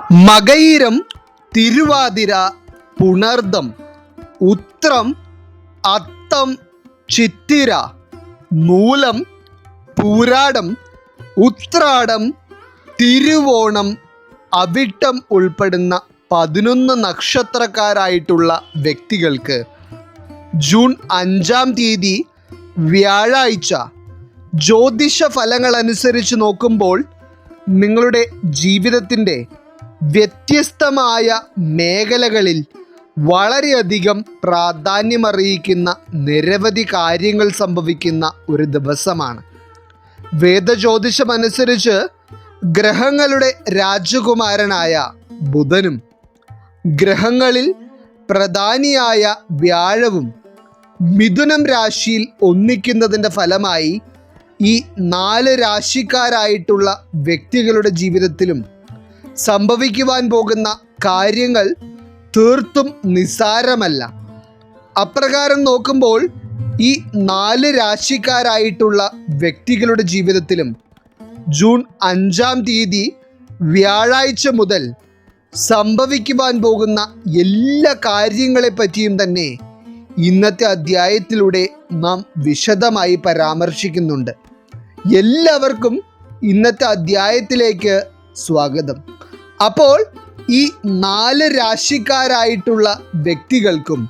മകയിരം, തിരുവാതിര, പുണർദം, ഉത്രം, അത്തം, ചിത്തിര, മൂലം, പൂരാടം, ഉത്രാടം, തിരുവോണം, അവിട്ടം ഉൾപ്പെടുന്ന 11 നക്ഷത്രക്കാരായിട്ടുള്ള വ്യക്തികൾക്ക് ജൂൺ 5-ാം തീയതി വ്യാഴാഴ്ച ജ്യോതിഷ ഫലങ്ങൾ അനുസരിച്ച് നോക്കുമ്പോൾ നിങ്ങളുടെ ജീവിതത്തിൻ്റെ വ്യത്യസ്തമായ മേഖലകളിൽ വളരെയധികം പ്രാധാന്യമറിയിക്കുന്ന നിരവധി കാര്യങ്ങൾ സംഭവിക്കുന്ന ഒരു ദിവസമാണ്. വേദജ്യോതിഷമനുസരിച്ച് ഗ്രഹങ്ങളുടെ രാജകുമാരനായ ബുധനും ഗ്രഹങ്ങളിൽ പ്രധാനിയായ വ്യാഴവും മിഥുനം രാശിയിൽ ഒന്നിക്കുന്നതിൻ്റെ ഫലമായി ഈ 4 രാശിക്കാരായിട്ടുള്ള വ്യക്തികളുടെ ജീവിതത്തിലും സംഭവിക്കുവാൻ പോകുന്ന കാര്യങ്ങൾ തീർത്തും നിസ്സാരമല്ല. അപ്രകാരം നോക്കുമ്പോൾ ഈ 4 രാശിക്കാരായിട്ടുള്ള വ്യക്തികളുടെ ജീവിതത്തിലും ജൂൺ 5-ാം തീയതി വ്യാഴാഴ്ച മുതൽ സംഭവിക്കുവാൻ പോകുന്ന എല്ലാ കാര്യങ്ങളെപ്പറ്റിയും തന്നെ ഇന്നത്തെ അധ്യായത്തിലൂടെ നാം വിശദമായി പരാമർശിക്കുന്നുണ്ട്. എല്ലാവർക്കും ഇന്നത്തെ അധ്യായത്തിലേക്ക് സ്വാഗതം. അപ്പോൾ ഈ 4 രാശിക്കാരായിട്ടുള്ള വ്യക്തികൾക്കും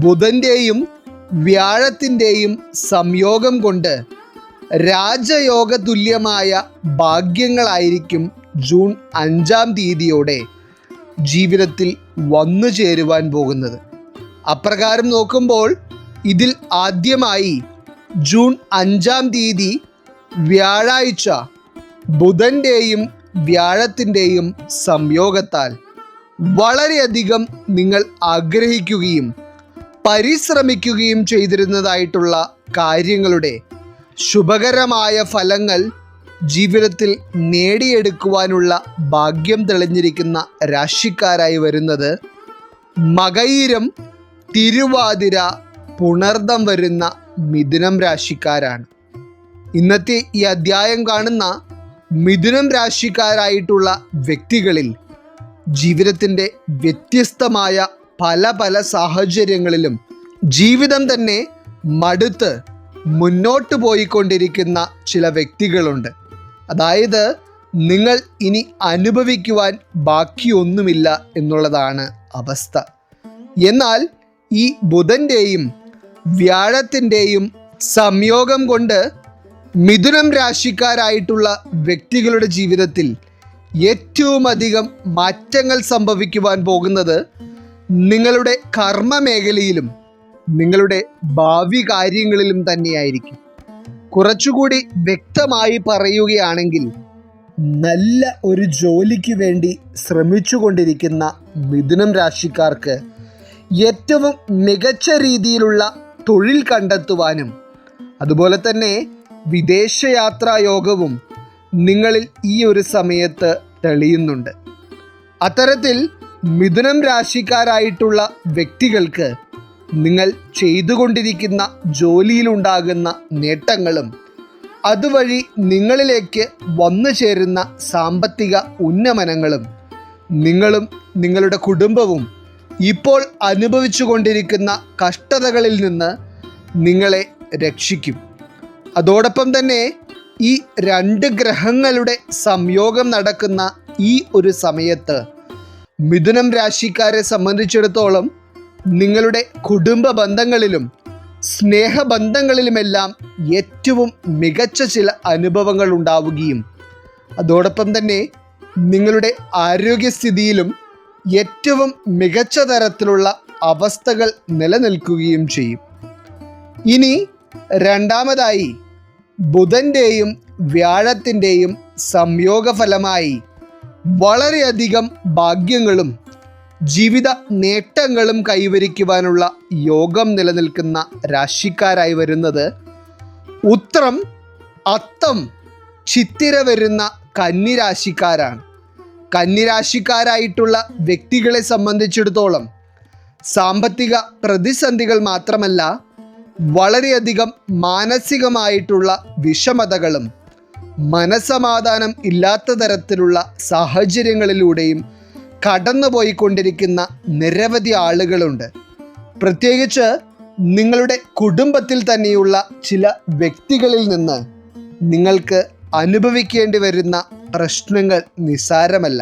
ബുധൻ്റെയും വ്യാഴത്തിൻ്റെയും സംയോഗം കൊണ്ട് രാജയോഗ തുല്യമായ ഭാഗ്യങ്ങളായിരിക്കും ജൂൺ 5-ാം തീയതിയോടെ ജീവിതത്തിൽ വന്നു ചേരുവാൻ പോകുന്നത്. അപ്രകാരം നോക്കുമ്പോൾ ഇതിൽ ആദ്യമായി ജൂൺ 5-ാം തീയതി വ്യാഴാഴ്ച ബുധൻ്റെയും വ്യാഴത്തിൻ്റെയും സംയോഗത്താൽ വളരെയധികം നിങ്ങൾ ആഗ്രഹിക്കുകയും പരിശ്രമിക്കുകയും ചെയ്തിരുന്നതായിട്ടുള്ള കാര്യങ്ങളുടെ ശുഭകരമായ ഫലങ്ങൾ ജീവിതത്തിൽ നേടിയെടുക്കുവാനുള്ള ഭാഗ്യം തെളിഞ്ഞിരിക്കുന്ന രാശിക്കാരായി വരുന്നത് മകയിരം, തിരുവാതിര, പുണർദം വരുന്ന മിഥുനം രാശിക്കാരാണ്. ഇന്നത്തെ ഈ അധ്യായം കാണുന്ന മിഥുനം രാശിക്കാരായിട്ടുള്ള വ്യക്തികളിൽ ജീവിതത്തിൻ്റെ വ്യത്യസ്തമായ പല സാഹചര്യങ്ങളിലും ജീവിതം തന്നെ മടുത്ത് മുന്നോട്ട് പോയിക്കൊണ്ടിരിക്കുന്ന ചില വ്യക്തികളുണ്ട്. അതായത് നിങ്ങൾ ഇനി അനുഭവിക്കുവാൻ ബാക്കിയൊന്നുമില്ല എന്നുള്ളതാണ് അവസ്ഥ. എന്നാൽ ഈ ബുധൻ്റെയും വ്യാഴത്തിൻ്റെയും സംയോഗം കൊണ്ട് മിഥുനം രാശിക്കാരായിട്ടുള്ള വ്യക്തികളുടെ ജീവിതത്തിൽ ഏറ്റവും അധികം മാറ്റങ്ങൾ സംഭവിക്കുവാൻ പോകുന്നത് നിങ്ങളുടെ കർമ്മ മേഖലയിലും നിങ്ങളുടെ ഭാവി കാര്യങ്ങളിലും തന്നെയായിരിക്കും. കുറച്ചുകൂടി വ്യക്തമായി പറയുകയാണെങ്കിൽ നല്ല ഒരു ജോലിക്ക് വേണ്ടി ശ്രമിച്ചു കൊണ്ടിരിക്കുന്ന മിഥുനം രാശിക്കാർക്ക് ഏറ്റവും മികച്ച രീതിയിലുള്ള തൊഴിൽ കണ്ടെത്തുവാനും അതുപോലെ തന്നെ വിദേശയാത്രാ യോഗവും നിങ്ങളിൽ ഈ ഒരു സമയത്ത് തെളിയുന്നുണ്ട്. അത്തരത്തിൽ മിഥുനം രാശിക്കാരായിട്ടുള്ള വ്യക്തികൾക്ക് നിങ്ങൾ ചെയ്തുകൊണ്ടിരിക്കുന്ന ജോലിയിലുണ്ടാകുന്ന നേട്ടങ്ങളും അതുവഴി നിങ്ങളിലേക്ക് വന്നു ചേരുന്ന സാമ്പത്തിക ഉന്നമനങ്ങളും നിങ്ങളും നിങ്ങളുടെ കുടുംബവും ഇപ്പോൾ അനുഭവിച്ചു കൊണ്ടിരിക്കുന്ന കഷ്ടതകളിൽ നിന്ന് നിങ്ങളെ രക്ഷിക്കും. അതോടൊപ്പം തന്നെ ഈ 2 ഗ്രഹങ്ങളുടെ സംയോഗം നടക്കുന്ന ഈ ഒരു സമയത്ത് മിഥുനം രാശിക്കാരെ സംബന്ധിച്ചിടത്തോളം നിങ്ങളുടെ കുടുംബ ബന്ധങ്ങളിലും സ്നേഹബന്ധങ്ങളിലുമെല്ലാം ഏറ്റവും മികച്ച ചില അനുഭവങ്ങൾ ഉണ്ടാവുകയും അതോടൊപ്പം തന്നെ നിങ്ങളുടെ ആരോഗ്യസ്ഥിതിയിലും ഏറ്റവും മികച്ച തരത്തിലുള്ള അവസ്ഥകൾ നിലനിൽക്കുകയും ചെയ്യും. ഇനി രണ്ടാമതായി ബുധൻ്റെയും വ്യാഴത്തിൻ്റെയും സംയോഗഫലമായി വളരെയധികം ഭാഗ്യങ്ങളും ജീവിത നേട്ടങ്ങളും കൈവരിക്കുവാനുള്ള യോഗം നിലനിൽക്കുന്ന രാശിക്കാരായി വരുന്നത് ഉത്രം, അത്തം, ചിത്തിര വരുന്ന കന്നിരാശിക്കാരാണ്. കന്നിരാശിക്കാരായിട്ടുള്ള വ്യക്തികളെ സംബന്ധിച്ചിടത്തോളം സാമ്പത്തിക പ്രതിസന്ധികൾ മാത്രമല്ല വളരെയധികം മാനസികമായിട്ടുള്ള വിഷമതകളും മനസമാധാനം ഇല്ലാത്ത തരത്തിലുള്ള സാഹചര്യങ്ങളിലൂടെയും കടന്നുപോയിക്കൊണ്ടിരിക്കുന്ന നിരവധി ആളുകളുണ്ട്. പ്രത്യേകിച്ച് നിങ്ങളുടെ കുടുംബത്തിൽ തന്നെയുള്ള ചില വ്യക്തികളിൽ നിന്ന് നിങ്ങൾക്ക് അനുഭവിക്കേണ്ടി വരുന്ന പ്രശ്നങ്ങൾ നിസ്സാരമല്ല.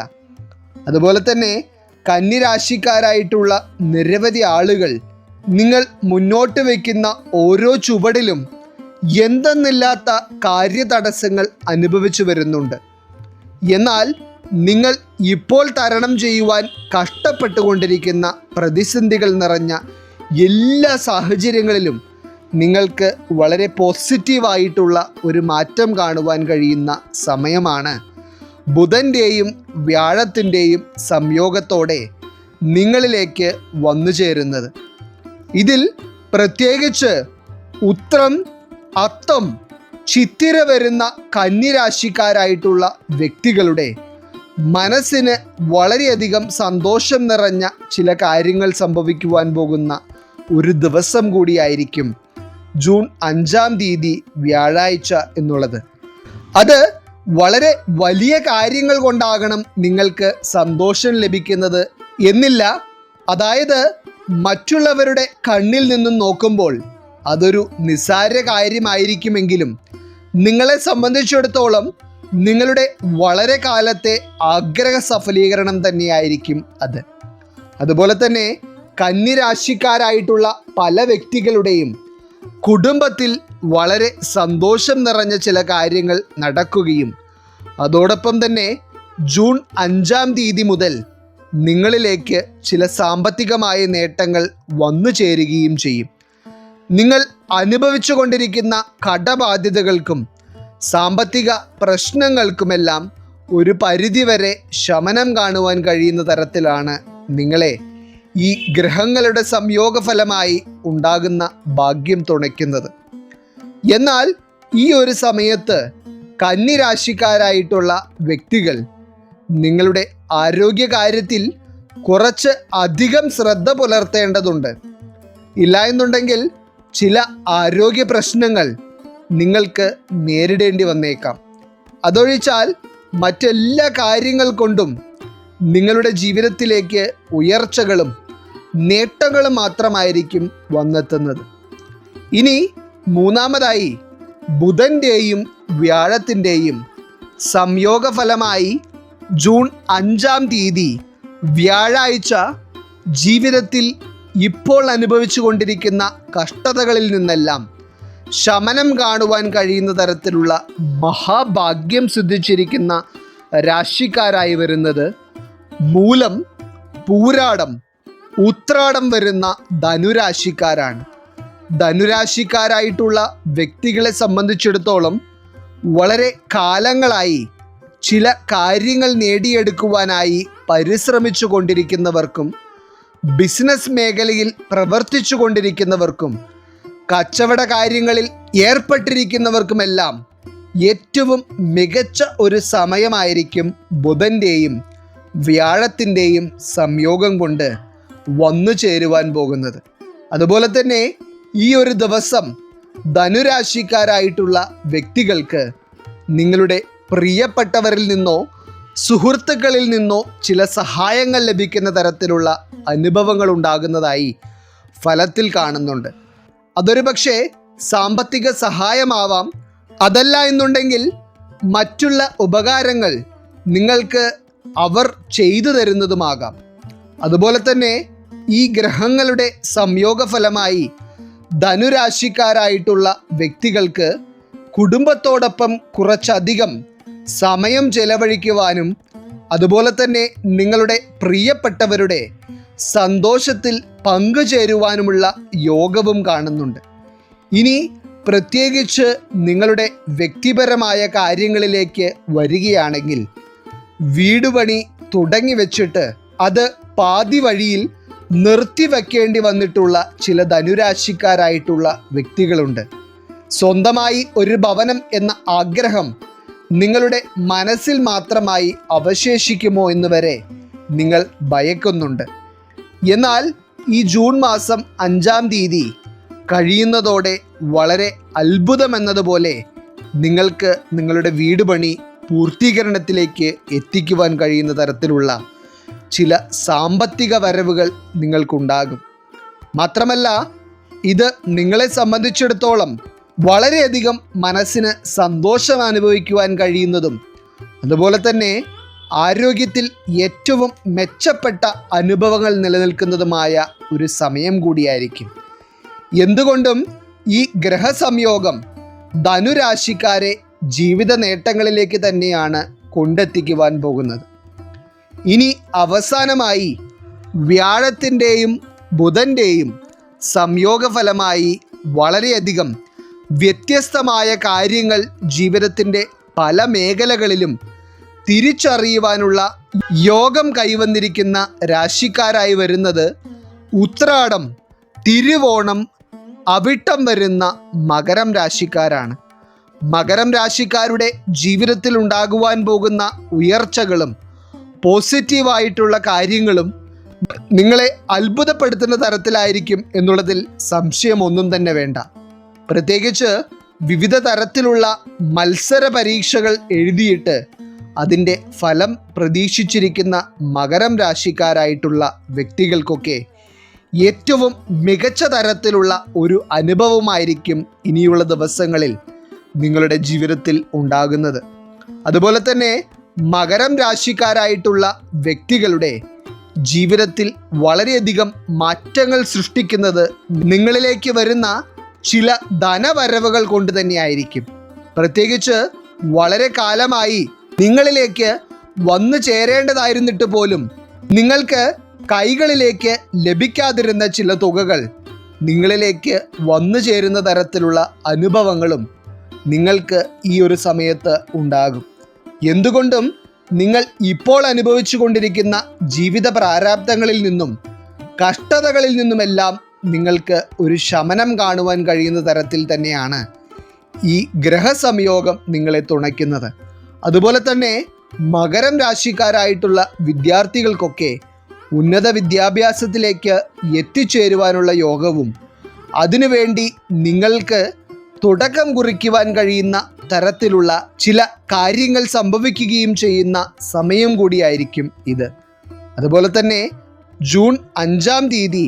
അതുപോലെ തന്നെ കന്നിരാശിക്കാരായിട്ടുള്ള നിരവധി ആളുകൾ നിങ്ങൾ മുന്നോട്ട് വയ്ക്കുന്ന ഓരോ ചുവടിലും എന്തെന്നില്ലാത്ത കാര്യതടസ്സങ്ങൾ അനുഭവിച്ചു വരുന്നുണ്ട്. എന്നാൽ നിങ്ങൾ ഇപ്പോൾ തരണം ചെയ്യുവാൻ കഷ്ടപ്പെട്ടുകൊണ്ടിരിക്കുന്ന പ്രതിസന്ധികൾ നിറഞ്ഞ എല്ലാ സാഹചര്യങ്ങളിലും നിങ്ങൾക്ക് വളരെ പോസിറ്റീവായിട്ടുള്ള ഒരു മാറ്റം കാണുവാൻ കഴിയുന്ന സമയമാണ് ബുധൻ്റെയും വ്യാഴത്തിൻ്റെയും സംയോഗത്തോടെ നിങ്ങളിലേക്ക് വന്നു ചേരുന്നത്. ഇതിൽ പ്രത്യേകിച്ച് ഉത്രം, അത്തം, ചിത്തിര വരുന്ന കന്നിരാശിക്കാരായിട്ടുള്ള വ്യക്തികളുടെ മനസ്സിന് വളരെയധികം സന്തോഷം നിറഞ്ഞ ചില കാര്യങ്ങൾ സംഭവിക്കുവാൻ പോകുന്ന ഒരു ദിവസം കൂടിയായിരിക്കും ജൂൺ 5-ാം തീയതി വ്യാഴാഴ്ച എന്നുള്ളത്. അത് വളരെ വലിയ കാര്യങ്ങൾ കൊണ്ടാകണം നിങ്ങൾക്ക് സന്തോഷം ലഭിക്കുന്നത് എന്നില്ല. അതായത് മറ്റുള്ളവരുടെ കണ്ണിൽ നിന്നും നോക്കുമ്പോൾ അതൊരു നിസ്സാര കാര്യമായിരിക്കുമെങ്കിലും നിങ്ങളെ സംബന്ധിച്ചിടത്തോളം നിങ്ങളുടെ വളരെ കാലത്തെ ആഗ്രഹ സഫലീകരണം തന്നെയായിരിക്കും അത്. അതുപോലെ തന്നെ കന്നിരാശിക്കാരായിട്ടുള്ള പല വ്യക്തികളുടെയും കുടുംബത്തിൽ വളരെ സന്തോഷം നിറഞ്ഞ ചില കാര്യങ്ങൾ നടക്കുകയും അതോടൊപ്പം തന്നെ ജൂൺ 5-ാം തീയതി മുതൽ നിങ്ങളിലേക്ക് ചില സാമ്പത്തികമായ നേട്ടങ്ങൾ വന്നു ചേരുകയും ചെയ്യും. നിങ്ങൾ അനുഭവിച്ചു കൊണ്ടിരിക്കുന്ന കടബാധ്യതകൾക്കും സാമ്പത്തിക പ്രശ്നങ്ങൾക്കുമെല്ലാം ഒരു പരിധിവരെ ശമനം കാണുവാൻ കഴിയുന്ന തരത്തിലാണ് നിങ്ങളെ ഈ ഗ്രഹങ്ങളുടെ സംയോഗഫലമായി ഉണ്ടാകുന്ന ഭാഗ്യം തുണയ്ക്കുന്നത്. എന്നാൽ ഈ ഒരു സമയത്ത് കന്നിരാശിക്കാരായിട്ടുള്ള വ്യക്തികൾ നിങ്ങളുടെ ആരോഗ്യകാര്യത്തിൽ കുറച്ച് അധികം ശ്രദ്ധ പുലർത്തേണ്ടതുണ്ട്. ഇല്ല എന്നുണ്ടെങ്കിൽ ചില ആരോഗ്യ പ്രശ്നങ്ങൾ നിങ്ങൾക്ക് നേരിടേണ്ടി വന്നേക്കാം. അതൊഴിച്ചാൽ മറ്റെല്ലാ കാര്യങ്ങൾ കൊണ്ടും നിങ്ങളുടെ ജീവിതത്തിലേക്ക് ഉയർച്ചകളും നേട്ടങ്ങളും മാത്രമായിരിക്കും വന്നെത്തുന്നത്. ഇനി മൂന്നാമതായി ബുധൻ്റെയും വ്യാഴത്തിൻ്റെയും സംയോഗഫലമായി ജൂൺ 5-ാം തീയതി വ്യാഴാഴ്ച ജീവിതത്തിൽ ഇപ്പോൾ അനുഭവിച്ചു കൊണ്ടിരിക്കുന്ന കഷ്ടതകളിൽ നിന്നെല്ലാം ശമനം കാണുവാൻ കഴിയുന്ന തരത്തിലുള്ള മഹാഭാഗ്യം സിദ്ധിച്ചിരിക്കുന്ന രാശിക്കാരായി വരുന്നത് മൂലം, പൂരാടം, ഉത്രാടം വരുന്ന ധനുരാശിക്കാരാണ്. ധനുരാശിക്കാരായിട്ടുള്ള വ്യക്തികളെ സംബന്ധിച്ചിടത്തോളം വളരെ കാലങ്ങളായി ചില കാര്യങ്ങൾ നേടിയെടുക്കുവാനായി പരിശ്രമിച്ചു കൊണ്ടിരിക്കുന്നവർക്കും ബിസിനസ് മേഖലയിൽ പ്രവർത്തിച്ചു കൊണ്ടിരിക്കുന്നവർക്കും കച്ചവട കാര്യങ്ങളിൽ ഏർപ്പെട്ടിരിക്കുന്നവർക്കുമെല്ലാം ഏറ്റവും മികച്ച ഒരു സമയമായിരിക്കും ബുധൻ്റെയും വ്യാഴത്തിൻ്റെയും സംയോഗം കൊണ്ട് വന്നു ചേരുവാൻ പോകുന്നത്. അതുപോലെ തന്നെ ഈ ഒരു ദിവസം ധനുരാശിക്കാരായിട്ടുള്ള വ്യക്തികൾക്ക് നിങ്ങളുടെ പ്രിയപ്പെട്ടവരിൽ നിന്നോ സുഹൃത്തുക്കളിൽ നിന്നോ ചില സഹായങ്ങൾ ലഭിക്കുന്ന തരത്തിലുള്ള അനുഭവങ്ങൾ ഉണ്ടാകുന്നതായി ഫലത്തിൽ കാണുന്നുണ്ട്. അതൊരു പക്ഷേ സാമ്പത്തിക സഹായമാവാം, അതല്ല എന്നുണ്ടെങ്കിൽ മറ്റുള്ള ഉപകാരങ്ങൾ നിങ്ങൾക്ക് അവർ ചെയ്തു തരുന്നതുമാകാം. അതുപോലെ തന്നെ ഈ ഗ്രഹങ്ങളുടെ സംയോഗഫലമായി ധനുരാശിക്കാരായിട്ടുള്ള വ്യക്തികൾക്ക് കുടുംബത്തോടൊപ്പം കുറച്ചധികം സമയം ചെലവഴിക്കുവാനും അതുപോലെ തന്നെ നിങ്ങളുടെ പ്രിയപ്പെട്ടവരുടെ സന്തോഷത്തിൽ പങ്കുചേരുവാനുമുള്ള യോഗവും കാണുന്നുണ്ട്. ഇനി പ്രത്യേകിച്ച് നിങ്ങളുടെ വ്യക്തിപരമായ കാര്യങ്ങളിലേക്ക് വരികയാണെങ്കിൽ വീടുപണി തുടങ്ങി വെച്ചിട്ട് അത് പാതി വഴിയിൽ നിർത്തിവെക്കേണ്ടി വന്നിട്ടുള്ള ചില ധനുരാശിക്കാരായിട്ടുള്ള വ്യക്തികളുണ്ട്. സ്വന്തമായി ഒരു ഭവനം എന്ന ആഗ്രഹം നിങ്ങളുടെ മനസ്സിൽ മാത്രമായി അവശേഷിക്കുമോ എന്ന് വരെ നിങ്ങൾ ഭയക്കുന്നുണ്ട്. എന്നാൽ ഈ ജൂൺ മാസം 5-ാം തീയതി കഴിയുന്നതോടെ വളരെ അത്ഭുതമെന്നതുപോലെ നിങ്ങൾക്ക് നിങ്ങളുടെ വീട് പണി പൂർത്തീകരണത്തിലേക്ക് എത്തിക്കുവാൻ കഴിയുന്ന തരത്തിലുള്ള ചില സാമ്പത്തിക വരവുകൾ നിങ്ങൾക്കുണ്ടാകും. മാത്രമല്ല, ഇത് നിങ്ങളെ സംബന്ധിച്ചിടത്തോളം വളരെയധികം മനസ്സിന് സന്തോഷം അനുഭവിക്കുവാൻ കഴിയുന്നതും അതുപോലെ തന്നെ ആരോഗ്യത്തിൽ ഏറ്റവും മെച്ചപ്പെട്ട അനുഭവങ്ങൾ നിലനിൽക്കുന്നതുമായ ഒരു സമയം കൂടിയായിരിക്കും. എന്തുകൊണ്ടും ഈ ഗ്രഹസംയോഗം ധനുരാശിക്കാരെ ജീവിത നേട്ടങ്ങളിലേക്ക് തന്നെയാണ് കൊണ്ടെത്തിക്കുവാൻ പോകുന്നത്. ഇനി അവസാനമായി വ്യാഴത്തിൻ്റെയും ബുധൻ്റെയും സംയോഗഫലമായി വളരെയധികം വ്യത്യസ്തമായ കാര്യങ്ങൾ ജീവിതത്തിൻ്റെ പല മേഖലകളിലും തിരിച്ചറിയുവാനുള്ള യോഗം കൈവന്നിരിക്കുന്ന രാശിക്കാരായി വരുന്നത് ഉത്രാടം, തിരുവോണം, അവിട്ടം വരുന്ന മകരം രാശിക്കാരാണ്. മകരം രാശിക്കാരുടെ ജീവിതത്തിൽ ഉണ്ടാകുവാൻ പോകുന്ന ഉയർച്ചകളും പോസിറ്റീവായിട്ടുള്ള കാര്യങ്ങളും നിങ്ങളെ അത്ഭുതപ്പെടുത്തുന്ന തരത്തിലായിരിക്കും എന്നുള്ളതിൽ സംശയമൊന്നും തന്നെ വേണ്ട. പ്രത്യേകിച്ച് വിവിധ തരത്തിലുള്ള മത്സര പരീക്ഷകൾ എഴുതിയിട്ട് അതിൻ്റെ ഫലം പ്രതീക്ഷിച്ചിരിക്കുന്ന മകരം രാശിക്കാരായിട്ടുള്ള വ്യക്തികൾക്കൊക്കെ ഏറ്റവും മികച്ച തരത്തിലുള്ള ഒരു അനുഭവമായിരിക്കും ഇനിയുള്ള ദിവസങ്ങളിൽ നിങ്ങളുടെ ജീവിതത്തിൽ ഉണ്ടാകുന്നത്. അതുപോലെ തന്നെ മകരം രാശിക്കാരായിട്ടുള്ള വ്യക്തികളുടെ ജീവിതത്തിൽ വളരെയധികം മാറ്റങ്ങൾ സൃഷ്ടിക്കുന്നത് നിങ്ങളിലേക്ക് വരുന്ന ചില ധനവരവുകൾ കൊണ്ട് തന്നെയായിരിക്കും. പ്രത്യേകിച്ച് വളരെ കാലമായി നിങ്ങളിലേക്ക് വന്നു ചേരേണ്ടതായിരുന്നിട്ട് പോലും നിങ്ങൾക്ക് കൈകളിലേക്ക് ലഭിക്കാതിരുന്ന ചില തുകകൾ നിങ്ങളിലേക്ക് വന്നു ചേരുന്ന തരത്തിലുള്ള അനുഭവങ്ങളും നിങ്ങൾക്ക് ഈ ഒരു സമയത്ത് ഉണ്ടാകും. എന്തുകൊണ്ടും നിങ്ങൾ ഇപ്പോൾ അനുഭവിച്ചു കൊണ്ടിരിക്കുന്ന ജീവിത പ്രാരാബ്ധങ്ങളിൽ നിന്നും കഷ്ടതകളിൽ നിന്നുമെല്ലാം നിങ്ങൾക്ക് ഒരു ശമനം കാണുവാൻ കഴിയുന്ന തരത്തിൽ തന്നെയാണ് ഈ ഗ്രഹസംയോഗം നിങ്ങളെ തുണയ്ക്കുന്നത്. അതുപോലെ തന്നെ മകരം രാശിക്കാരായിട്ടുള്ള വിദ്യാർത്ഥികൾക്കൊക്കെ ഉന്നത വിദ്യാഭ്യാസത്തിലേക്ക് എത്തിച്ചേരുവാനുള്ള യോഗവും അതിനുവേണ്ടി നിങ്ങൾക്ക് തുടക്കം കുറിക്കുവാൻ കഴിയുന്ന തരത്തിലുള്ള ചില കാര്യങ്ങൾ സംഭവിക്കുകയും ചെയ്യുന്ന സമയം കൂടിയായിരിക്കും ഇത്. അതുപോലെ തന്നെ ജൂൺ 5-ാം തീയതി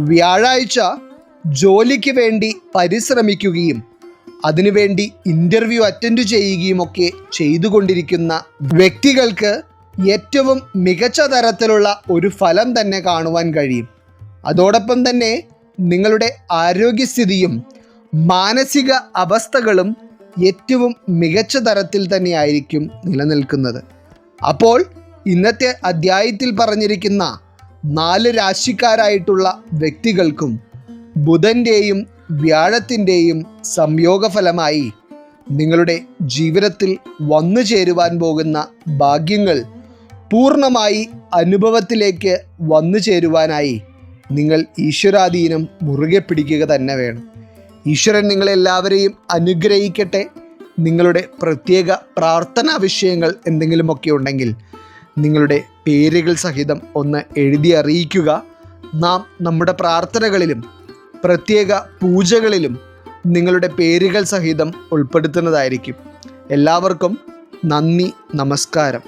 വ്യാഴാഴ്ച ജോലിക്ക് വേണ്ടി പരിശ്രമിക്കുകയും അതിനുവേണ്ടി ഇൻ്റർവ്യൂ അറ്റൻഡ് ചെയ്യുകയും ഒക്കെ ചെയ്തുകൊണ്ടിരിക്കുന്ന വ്യക്തികൾക്ക് ഏറ്റവും മികച്ച തരത്തിലുള്ള ഒരു ഫലം തന്നെ കാണുവാൻ കഴിയും. അതോടൊപ്പം തന്നെ നിങ്ങളുടെ ആരോഗ്യസ്ഥിതിയും മാനസിക അവസ്ഥകളും ഏറ്റവും മികച്ച തരത്തിൽ തന്നെയായിരിക്കും നിലനിൽക്കുന്നത്. അപ്പോൾ ഇന്നത്തെ അധ്യായത്തിൽ പറഞ്ഞിരിക്കുന്ന 4 രാശിക്കാരായിട്ടുള്ള വ്യക്തികൾക്കും ബുധൻ്റെയും വ്യാഴത്തിൻ്റെയും സംയോഗഫലമായി നിങ്ങളുടെ ജീവിതത്തിൽ വന്നു ചേരുവാൻ പോകുന്ന ഭാഗ്യങ്ങൾ പൂർണ്ണമായി അനുഭവത്തിലേക്ക് വന്നു ചേരുവാനായി നിങ്ങൾ ഈശ്വരാധീനം മുറുകെ പിടിക്കുക തന്നെ വേണം. ഈശ്വരൻ നിങ്ങളെല്ലാവരെയും അനുഗ്രഹിക്കട്ടെ. നിങ്ങളുടെ പ്രത്യേക പ്രാർത്ഥനാ വിഷയങ്ങൾ എന്തെങ്കിലുമൊക്കെ ഉണ്ടെങ്കിൽ നിങ്ങളുടെ പേരുകൾ സഹിതം ഒന്ന് എഴുതി അറിയിക്കുക. നാം നമ്മുടെ പ്രാർത്ഥനകളിലും പ്രത്യേക പൂജകളിലും നിങ്ങളുടെ പേരുകൾ സഹിതം ഉൾപ്പെടുത്തുന്നതായിരിക്കും. എല്ലാവർക്കും നന്ദി, നമസ്കാരം.